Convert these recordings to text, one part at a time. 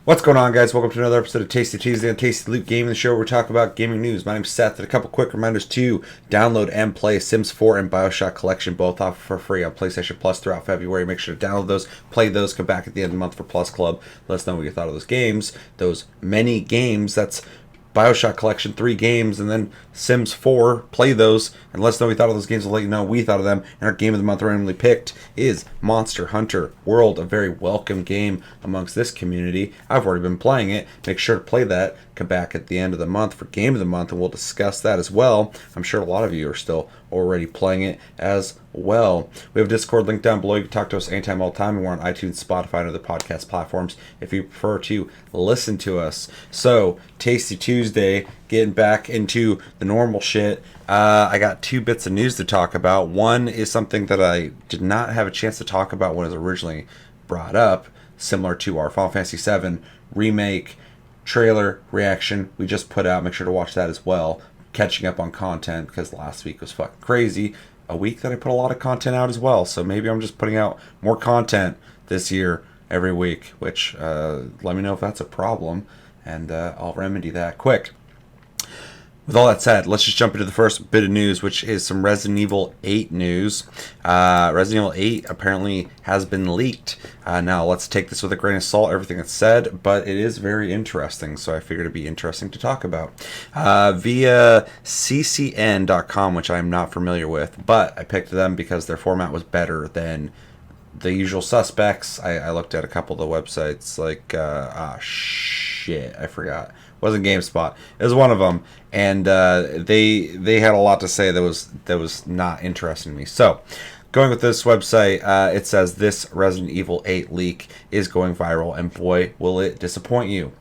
What's going on, guys? Welcome to another episode of Tasty Tuesday and Tasty Loot Gaming, the show where we talk about gaming news. My name's Seth, and a couple quick reminders to download and play Sims 4 and Bioshock Collection, both off for free on PlayStation Plus throughout February. Make sure to download those, play those, come back at the end of the month for Plus Club. Let us know what you thought of those games. Those many games, that's Bioshock Collection, 3 games, and then Sims 4, play those, and let us know what we thought of those games. We'll let you know what we thought of them. And our game of the month randomly picked is Monster Hunter World, a very welcome game amongst this community. I've already been playing it. Make sure to play that. Come back at the end of the month for game of the month, and we'll discuss that as well. I'm sure a lot of you are still already playing it as well. We have a Discord link down below. You can talk to us anytime, all the time. We're on iTunes, Spotify, and other podcast platforms if you prefer to listen to us. So, Tasty Tuesday, getting back into the normal shit. I got 2 bits of news to talk about. One is something that I did not have a chance to talk about when it was originally brought up, similar to our Final Fantasy VII remake trailer reaction we just put out. Make sure to watch that as well. Catching up on content because last week was fucking crazy. A week that I put a lot of content out as well. So maybe I'm just putting out more content this year every week, which let me know if that's a problem, and I'll remedy that quick. With all that said, let's just jump into the first bit of news, which is some Resident Evil 8 news. Resident Evil 8 apparently has been leaked. Now, let's take this with a grain of salt, everything that's said, but it is very interesting, so I figured it'd be interesting to talk about. Via ccn.com, which I'm not familiar with, but I picked them because their format was better than the usual suspects. I looked at a couple of the websites, like, shit, I forgot. It wasn't GameSpot. It was one of them, and they had a lot to say that was not interesting to me. So, going with this website, it says this Resident Evil 8 leak is going viral, and boy, will it disappoint you.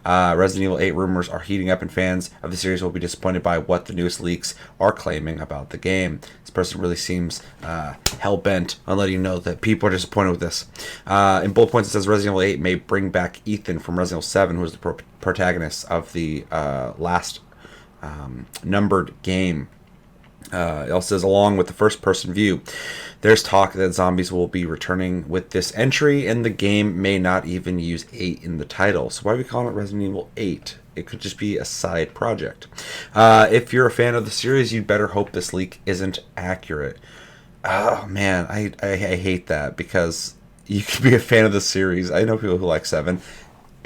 Resident Evil 8 rumors are heating up, and fans of the series will be disappointed by what the newest leaks are claiming about the game. This person really seems hell-bent on letting you know that people are disappointed with this. In bullet points, it says Resident Evil 8 may bring back Ethan from Resident Evil 7, who was the protagonist of the last numbered game. It also says, along with the first-person view, there's talk that zombies will be returning with this entry, and the game may not even use 8 in the title. So why are we calling it Resident Evil 8? It could just be a side project. If you're a fan of the series, you'd better hope this leak isn't accurate. Oh, man, I hate that, because you could be a fan of the series. I know people who like 7,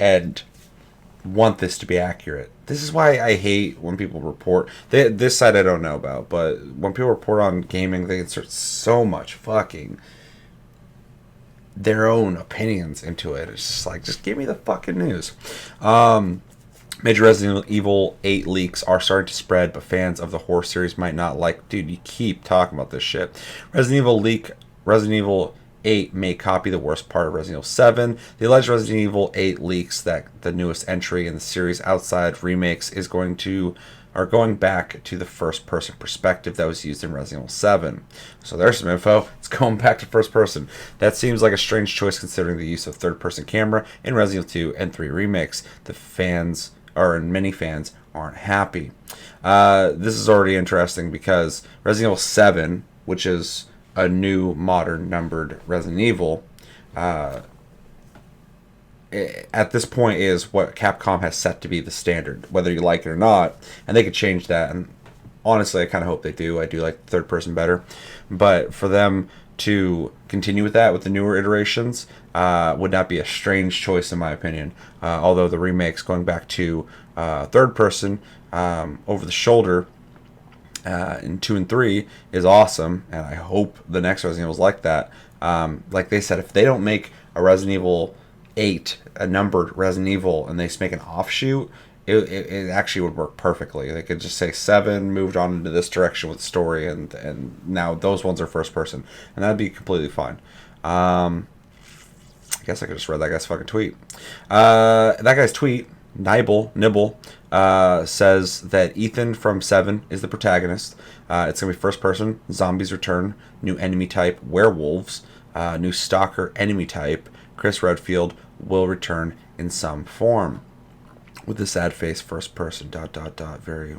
and want this to be accurate. This is why I hate when people report. This side I don't know about, but when people report on gaming, they insert so much fucking their own opinions into it. It's just like, just give me the fucking news. Major Resident Evil 8 leaks are starting to spread, but fans of the horror series might not like. Dude, you keep talking about this shit. Resident Evil 8 may copy the worst part of Resident Evil 7. The alleged Resident Evil 8 leaks that the newest entry in the series outside remakes are going back to the first-person perspective that was used in Resident Evil 7. So there's some info. It's going back to first person. That seems like a strange choice considering the use of third-person camera in Resident Evil 2 and 3 remakes. Many fans aren't happy. This is already interesting because Resident Evil 7, which is a new modern numbered Resident Evil, at this point is what Capcom has set to be the standard, whether you like it or not, and they could change that, and honestly I kind of hope they do. I do like the third person better, but for them to continue with that with the newer iterations would not be a strange choice in my opinion, although the remakes going back to third person over the shoulder in 2 and 3 is awesome, and I hope the next Resident Evil is like that. Like they said, if they don't make a Resident Evil 8 a numbered Resident Evil and they just make an offshoot, it actually would work perfectly. They could just say 7 moved on into this direction with the story, and now those ones are first person, and that'd be completely fine. I guess I could just read that guy's fucking tweet. That guy's tweet, Nibble, says that Ethan from 7 is the protagonist. It's going to be first person, zombies return, new enemy type, werewolves, new stalker enemy type. Chris Redfield will return in some form. with the sad face, first person, dot, dot, dot, very...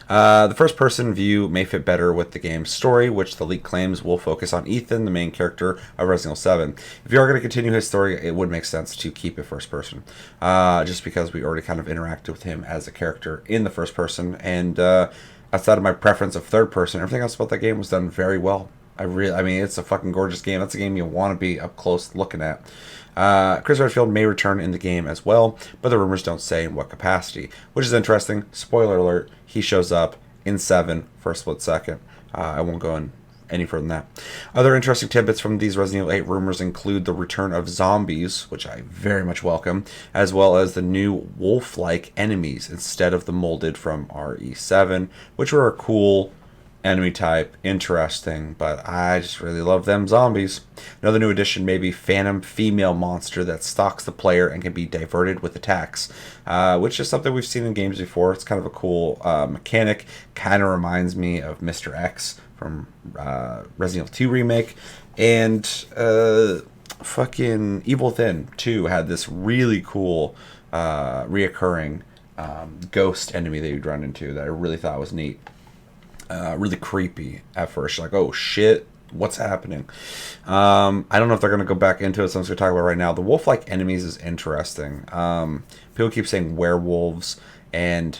The first person view may fit better with the game's story, which the leak claims will focus on Ethan, the main character of Resident Evil 7. If you are going to continue his story, it would make sense to keep it first person, just because we already kind of interacted with him as a character in the first person, and outside of my preference of third person, everything else about that game was done very well. I mean, it's a fucking gorgeous game. That's a game you want to be up close looking at. Chris Redfield may return in the game as well, but the rumors don't say in what capacity, which is interesting. Spoiler alert, he shows up in 7 for a split second. I won't go in any further than that. Other interesting tidbits from these Resident Evil 8 rumors include the return of zombies, which I very much welcome, as well as the new wolf-like enemies instead of the molded from RE7, which were a cool enemy type, interesting, but I just really love them zombies. Another new addition may be Phantom female monster that stalks the player and can be diverted with attacks, which is something we've seen in games before. It's kind of a cool mechanic. Kind of reminds me of Mr. X from Resident Evil 2 Remake, and fucking Evil Within 2 had this really cool reoccurring ghost enemy that you'd run into that I really thought was neat. Really creepy at first. Like, oh shit, what's happening? I don't know if they're going to go back into it, so I'm just going to talk about it right now. The wolf-like enemies is interesting. People keep saying werewolves, and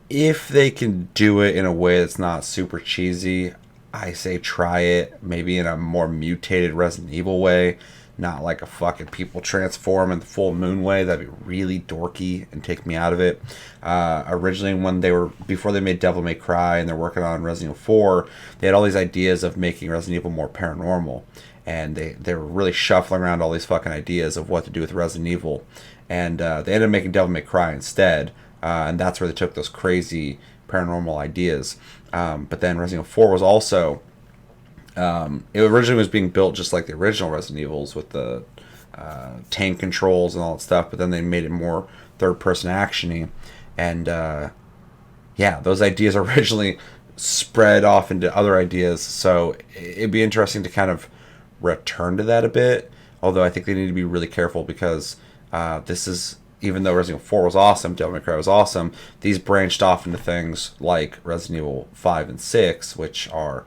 if they can do it in a way that's not super cheesy, I say try it. Maybe in a more mutated Resident Evil way. Not like a fucking people transform in the full moon way. That'd be really dorky and take me out of it. Originally, before they made Devil May Cry and they're working on Resident Evil 4, they had all these ideas of making Resident Evil more paranormal. And they were really shuffling around all these fucking ideas of what to do with Resident Evil. And they ended up making Devil May Cry instead. And that's where they took those crazy paranormal ideas. But then Resident Evil 4 was also... it originally was being built just like the original Resident Evils with the tank controls and all that stuff, but then they made it more third-person action-y. And, those ideas originally spread off into other ideas, so it'd be interesting to kind of return to that a bit, although I think they need to be really careful because this is... Even though Resident Evil 4 was awesome, Devil May Cry was awesome, these branched off into things like Resident Evil 5 and 6, which are...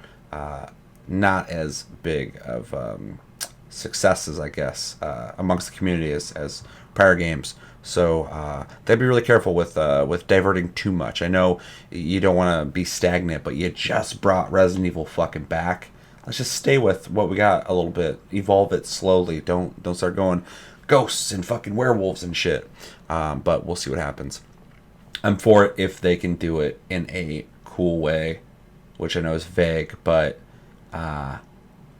not as big of successes, I guess, amongst the community as prior games. So they'd be really careful with diverting too much. I know you don't want to be stagnant, but you just brought Resident Evil fucking back. Let's just stay with what we got a little bit. Evolve it slowly. Don't start going ghosts and fucking werewolves and shit. But we'll see what happens. I'm for it if they can do it in a cool way, which I know is vague, but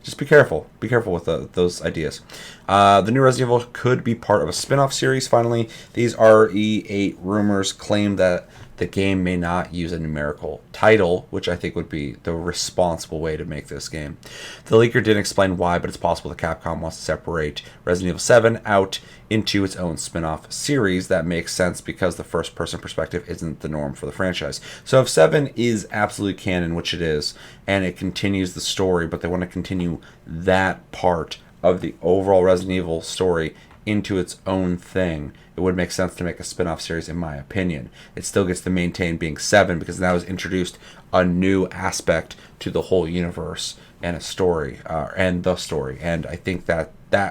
just be careful. Be careful with those ideas. The new Resident Evil could be part of a spin-off series, finally. These RE8 rumors claim that the game may not use a numerical title, which I think would be the responsible way to make this game. The leaker didn't explain why, but it's possible that Capcom wants to separate Resident Evil 7 out into its own spin-off series. That makes sense because the first-person perspective isn't the norm for the franchise. So if 7 is absolute canon, which it is, and it continues the story, but they want to continue that part of the overall Resident Evil story into its own thing, it would make sense to make a spin-off series, in my opinion. It still gets to maintain being 7 because now has introduced a new aspect to the whole universe and a story, and the story. And I think that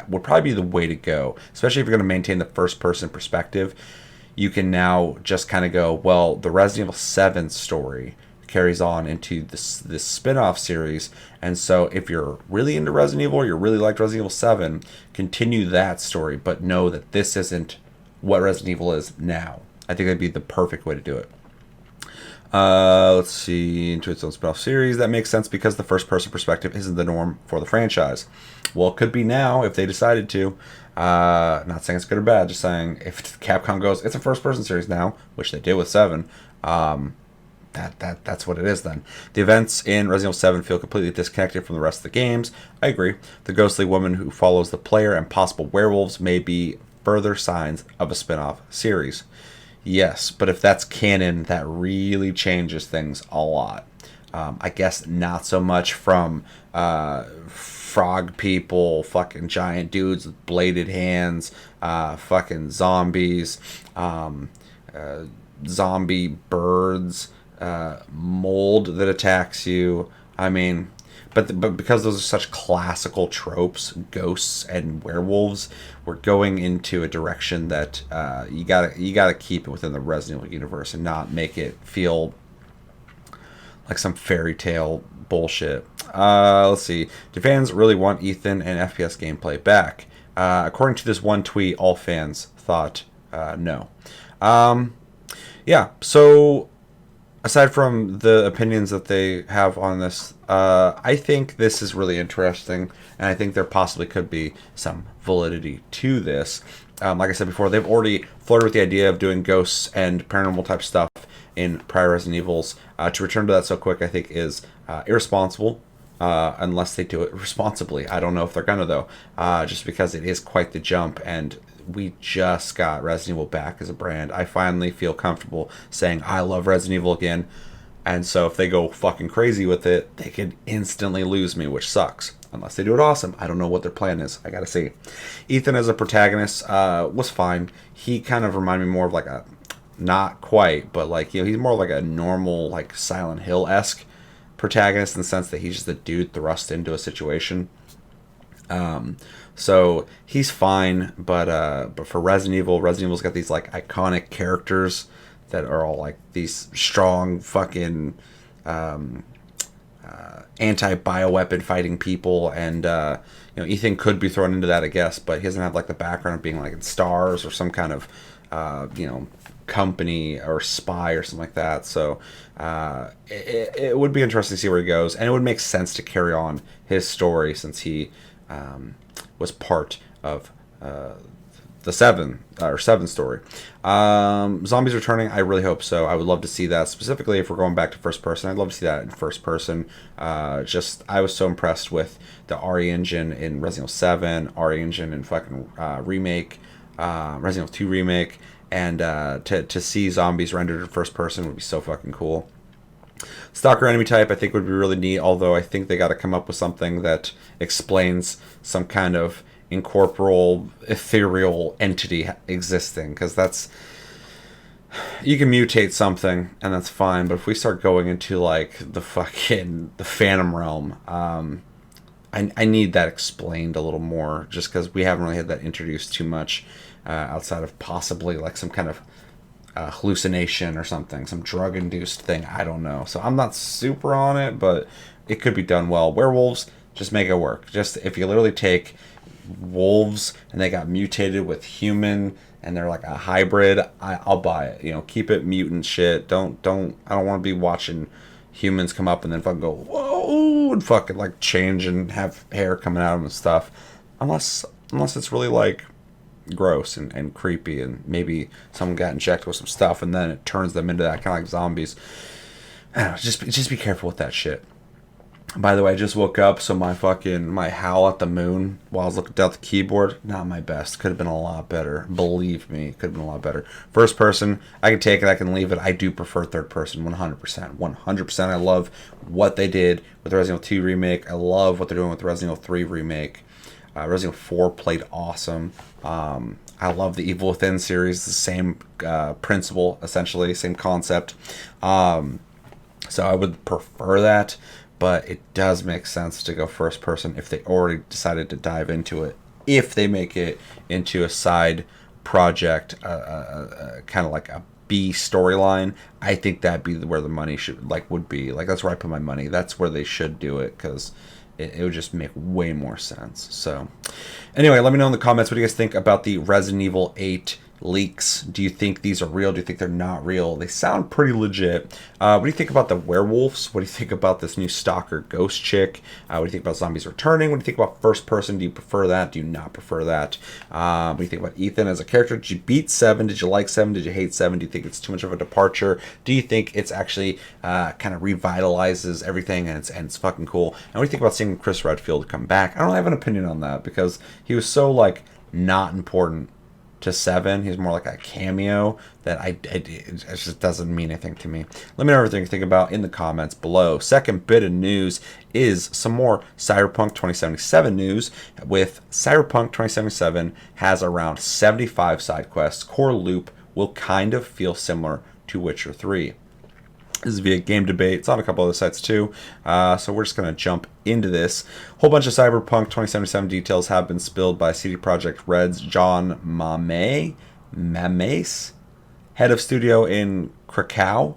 would probably be the way to go, especially if you're going to maintain the first-person perspective. You can now just kind of go, well, the Resident Evil 7 story carries on into this spin-off series, and so if you're really into Resident Evil, or you really liked Resident Evil 7, continue that story, but know that this isn't what Resident Evil is now. I think that'd be the perfect way to do it. Let's see, into its own spin-off series. That makes sense because the first-person perspective isn't the norm for the franchise. Well, it could be now if they decided to. Not saying it's good or bad, just saying if Capcom goes, it's a first-person series now, which they did with 7, that's what it is then. The events in Resident Evil 7 feel completely disconnected from the rest of the games. I agree. The ghostly woman who follows the player and possible werewolves may be further signs of a spin-off series. Yes, but if that's canon, that really changes things a lot. I guess not so much from frog people, fucking giant dudes with bladed hands, fucking zombies, zombie birds, mold that attacks you. I mean, but because those are such classical tropes, ghosts and werewolves, we're going into a direction that you gotta keep it within the Resident Evil universe and not make it feel like some fairy tale bullshit. Let's see. Do fans really want Ethan and FPS gameplay back? According to this one tweet, all fans thought no. Yeah, so aside from the opinions that they have on this, I think this is really interesting, and I think there possibly could be some validity to this. Like I said before, they've already flirted with the idea of doing ghosts and paranormal type stuff in prior Resident Evils. To return to that so quick, I think is irresponsible, unless they do it responsibly. I don't know if they're gonna though, just because it is quite the jump, and we just got Resident Evil back as a brand. I finally feel comfortable saying I love Resident Evil again, and so if they go fucking crazy with it, they could instantly lose me, which sucks. Unless they do it awesome. I don't know what their plan is. I gotta see. Ethan as a protagonist was fine. He kind of reminded me more of like a, not quite, but like, he's more like a normal, like Silent Hill-esque protagonist in the sense that he's just a dude thrust into a situation. So he's fine, but for Resident Evil's got these like iconic characters that are all like these strong fucking anti-bioweapon fighting people, and Ethan could be thrown into that, I guess, but he doesn't have like the background of being like in STARS or some kind of company or spy or something like that. So it would be interesting to see where he goes, and it would make sense to carry on his story since he was part of the seven story. Zombies returning, I really hope so. I would love to see that, specifically if we're going back to first person. I'd love to see that in first person. I was so impressed with the RE engine in Resident Evil 7, RE engine in fucking remake, Resident Evil 2 remake, and to see zombies rendered in first person would be so fucking cool. Stalker enemy type I think would be really neat, although I think they got to come up with something that explains some kind of incorporeal, ethereal entity existing, because that's, you can mutate something and that's fine, but if we start going into like the Phantom Realm, I need that explained a little more, just because we haven't really had that introduced too much, outside of possibly like some kind of hallucination or something, some drug induced thing, I don't know. So I'm not super on it, but it could be done well. Werewolves, just make it work. Just if you literally take wolves and they got mutated with human and they're like a hybrid, I'll buy it. Keep it mutant shit. I don't want to be watching humans come up and then fucking go whoa and fucking like change and have hair coming out of them and stuff, unless it's really like gross and creepy, and maybe someone got injected with some stuff and then it turns them into that, kind of like zombies. I don't know, just be careful with that shit. By the way, I just woke up, so my howl at the moon while I was looking down at the keyboard, not my best. Could have been a lot better. Believe me, could have been a lot better. First person, I can take it, I can leave it. I do prefer third person, 100%. 100%. I love what they did with the Resident Evil 2 remake. I love what they're doing with the Resident Evil 3 remake. Resident Evil 4 played awesome. I love the Evil Within series, the same principle, essentially, same concept. So I would prefer that. But it does make sense to go first person if they already decided to dive into it. If they make it into a side project, kind of like a B storyline, I think that'd be where the money would be. Like, that's where I put my money. That's where they should do it, because it would just make way more sense. So, anyway, let me know in the comments, what do you guys think about the Resident Evil 8 leaks? Do you think these are real? Do you think they're not real? They sound pretty legit. What do you think about the werewolves? What do you think about this new stalker ghost chick? What do you think about zombies returning? What do you think about first person? Do you prefer that? Do you not prefer that? What do you think about Ethan as a character? Did you beat 7? Did you like 7? Did you hate 7? Do you think it's too much of a departure? Do you think it's actually kind of revitalizes everything and it's fucking cool? And what do you think about seeing Chris Redfield come back? I don't have an opinion on that, because he was so like not important to 7. He's more like a cameo that it just doesn't mean anything to me. Let me know everything you think about in the comments below. Second bit of news is some more Cyberpunk 2077 news. With Cyberpunk 2077 has around 75 side quests. Core loop will kind of feel similar to Witcher 3. This is via Game Debate. It's on a couple other sites too. So we're just going to jump into this. A whole bunch of Cyberpunk 2077 details have been spilled by CD Projekt Red's John Mames, head of studio in Krakow.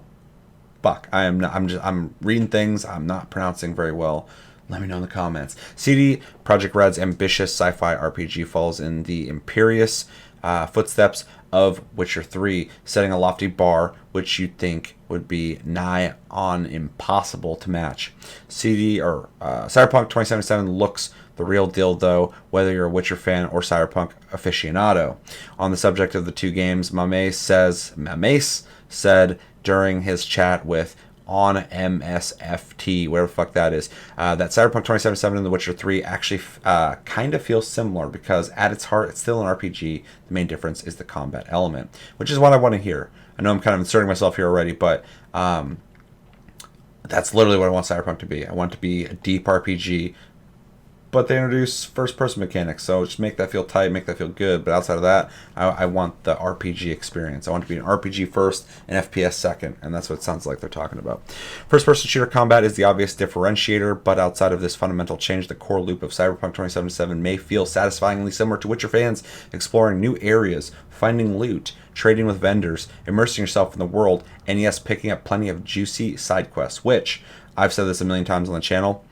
Fuck, I'm reading things I'm not pronouncing very well. Let me know in the comments. CD Projekt Red's ambitious sci-fi RPG follows in the imperious footsteps of Witcher 3, setting a lofty bar which you'd think would be nigh on impossible to match. Cyberpunk 2077 looks the real deal, though, whether you're a Witcher fan or Cyberpunk aficionado. On the subject of the two games, Mames said during his chat with on MSFT, whatever the fuck that is, that Cyberpunk 2077 and The Witcher 3 actually kind of feels similar, because at its heart, it's still an RPG. The main difference is the combat element, which is what I want to hear. I know I'm kind of inserting myself here already, but that's literally what I want Cyberpunk to be. I want it to be a deep RPG, but they introduce first-person mechanics, so just make that feel tight, make that feel good. But outside of that, I want the RPG experience. I want it to be an RPG first and FPS second, and that's what it sounds like they're talking about. First-person shooter combat is the obvious differentiator, but outside of this fundamental change, the core loop of Cyberpunk 2077 may feel satisfyingly similar to Witcher fans, exploring new areas, finding loot, trading with vendors, immersing yourself in the world, and yes, picking up plenty of juicy side quests, which, I've said this a million times on the channel,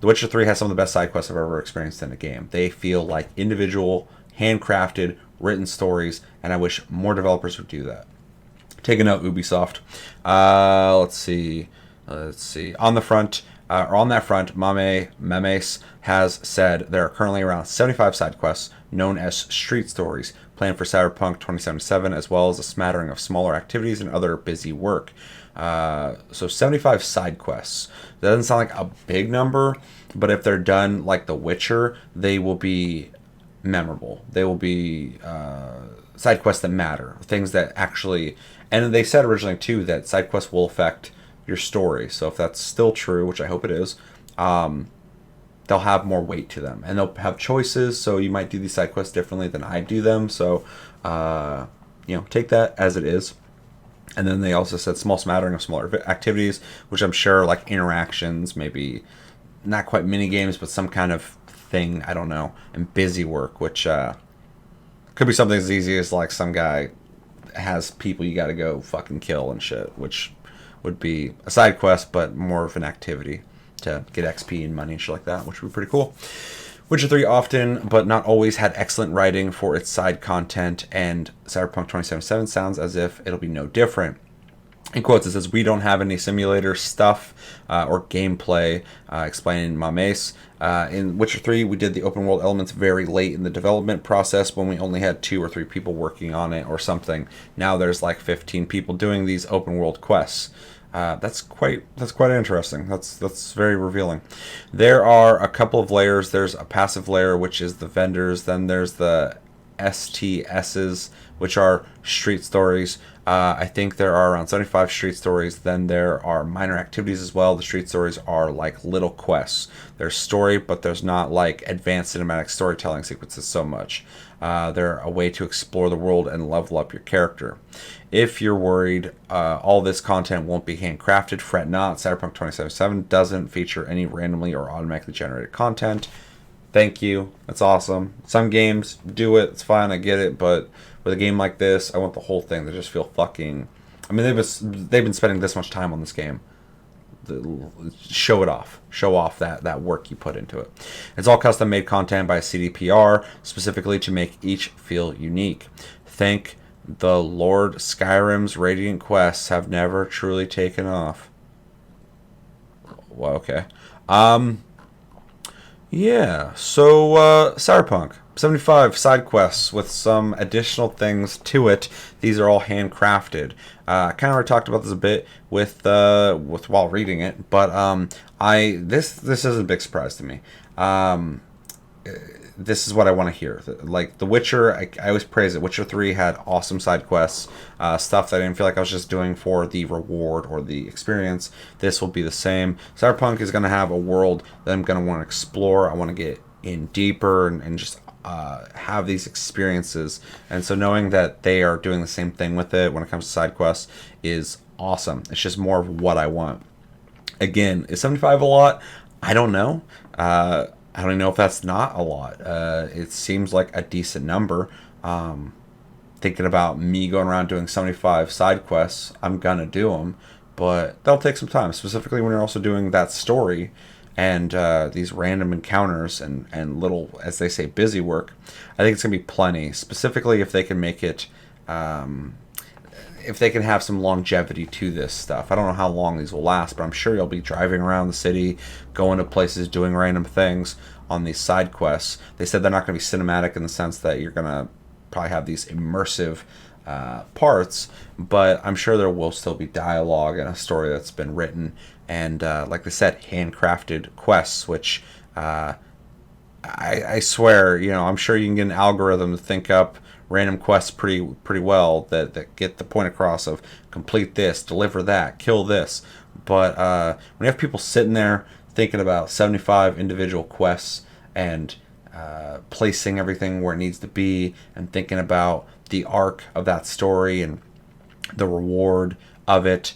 The Witcher 3 has some of the best side quests I've ever experienced in a game. They feel like individual, handcrafted, written stories, and I wish more developers would do that. Take a note, Ubisoft. Let's see. On that front, Mames has said there are currently around 75 side quests known as street stories planned for Cyberpunk 2077, as well as a smattering of smaller activities and other busy work. So 75 side quests. That doesn't sound like a big number, but if they're done like The Witcher, they will be memorable. They will be side quests that matter, things that actually. And they said originally too that side quests will affect your story. So if that's still true, which I hope it is, they'll have more weight to them, and they'll have choices. So you might do these side quests differently than I do them. So take that as it is. And then they also said small smattering of smaller activities, which I'm sure like interactions, maybe not quite mini games, but some kind of thing, I don't know, and busy work, which could be something as easy as like some guy has people you got to go fucking kill and shit, which would be a side quest, but more of an activity to get XP and money and shit like that, which would be pretty cool. Witcher 3 often, but not always, had excellent writing for its side content, and Cyberpunk 2077 sounds as if it'll be no different. In quotes, it says, "We don't have any simulator stuff or gameplay," explaining Mames. In Witcher 3, we did the open world elements very late in the development process when we only had 2 or 3 people working on it or something. Now there's like 15 people doing these open world quests. That's quite interesting. That's very revealing. There are a couple of layers. There's a passive layer, which is the vendors. Then there's the STSs, which are street stories. I think there are around 75 street stories. Then there are minor activities as well. The street stories are like little quests. There's story, but there's not like advanced cinematic storytelling sequences so much. They're a way to explore the world and level up your character. If you're worried all this content won't be handcrafted, fret not. Cyberpunk 2077 doesn't feature any randomly or automatically generated content. Thank you. That's awesome. Some games do it. It's fine. I get it. But with a game like this, I want the whole thing to just feel fucking. I mean, they've been spending this much time on this game. Show it off. Show off that work you put into it. It's all custom made content by CDPR, specifically to make each feel unique. Thank the Lord, Skyrim's radiant quests have never truly taken off. Well, okay. Yeah, so Cyberpunk 75 side quests with some additional things to it. These are all handcrafted. I kind of already talked about this a bit with while reading it, but this isn't a big surprise to me. this is what I want to hear. Like The Witcher, I always praise it. Witcher 3 had awesome side quests, stuff that I didn't feel like I was just doing for the reward or the experience. This will be the same. Cyberpunk is going to have a world that I'm going to want to explore. I want to get in deeper and just have these experiences. And so knowing that they are doing the same thing with it when it comes to side quests is awesome. It's just more of what I want. Again, is 75 a lot? I don't know. I don't even know if that's not a lot. It seems like a decent number. Thinking about me going around doing 75 side quests, I'm gonna do them, but that'll take some time, specifically when you're also doing that story and these random encounters and little, as they say, busy work. I think it's gonna be plenty, specifically if they can make it, if they can have some longevity to this stuff. I don't know how long these will last, but I'm sure you'll be driving around the city, going to places, doing random things on these side quests. They said they're not going to be cinematic in the sense that you're going to probably have these immersive parts, but I'm sure there will still be dialogue and a story that's been written, and like I said, handcrafted quests, which I swear, I'm sure you can get an algorithm to think up random quests pretty well that get the point across of complete this, deliver that, kill this. But when you have people sitting there thinking about 75 individual quests and placing everything where it needs to be and thinking about the arc of that story and the reward of it,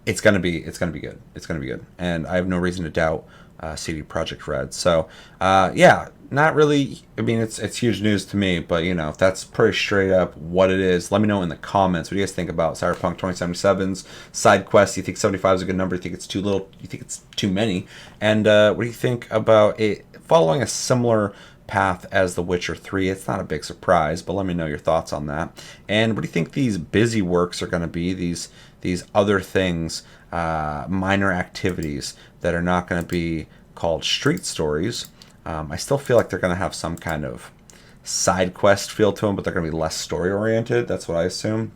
it's gonna be good. It's gonna be good, and I have no reason to doubt CD Projekt Red. So yeah, not really. I mean, it's huge news to me, but if that's pretty straight up what it is, let me know in the comments. What do you guys think about Cyberpunk 2077's side quests? Do you think 75 is a good number? Do you think it's too little? Do you think it's too many? And what do you think about it following a similar path as The Witcher 3? It's not a big surprise, but let me know your thoughts on that. And what do you think these busy works are going to be? These other things, minor activities that are not going to be called street stories. I still feel like they're going to have some kind of side quest feel to them, but they're going to be less story oriented. That's what I assume.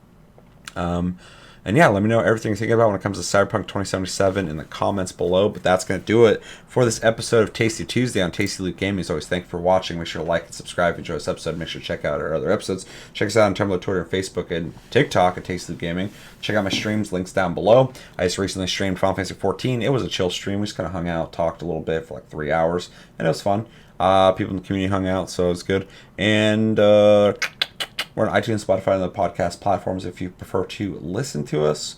And yeah, let me know everything you think about when it comes to Cyberpunk 2077 in the comments below. But that's going to do it for this episode of Tasty Tuesday on Tasty Loot Gaming. As always, thank you for watching. Make sure to like and subscribe if you enjoy this episode. Make sure to check out our other episodes. Check us out on Tumblr, Twitter, and Facebook, and TikTok at Tasty Loot Gaming. Check out my streams, links down below. I just recently streamed Final Fantasy 14. It was a chill stream. We just kind of hung out, talked a little bit for like 3 hours, and it was fun. People in the community hung out, so it was good. And we're on iTunes, Spotify, and the podcast platforms if you prefer to listen to us.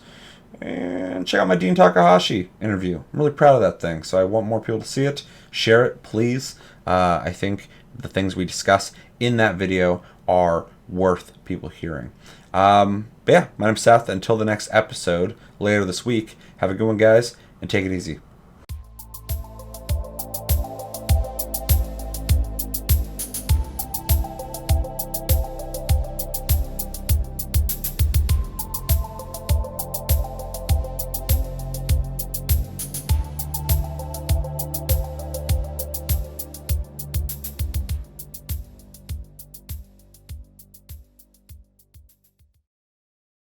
And check out my Dean Takahashi interview. I'm really proud of that thing, so I want more people to see it. Share it, please. I think the things we discuss in that video are worth people hearing. But yeah, my name's Seth. Until the next episode later this week, have a good one, guys, and take it easy.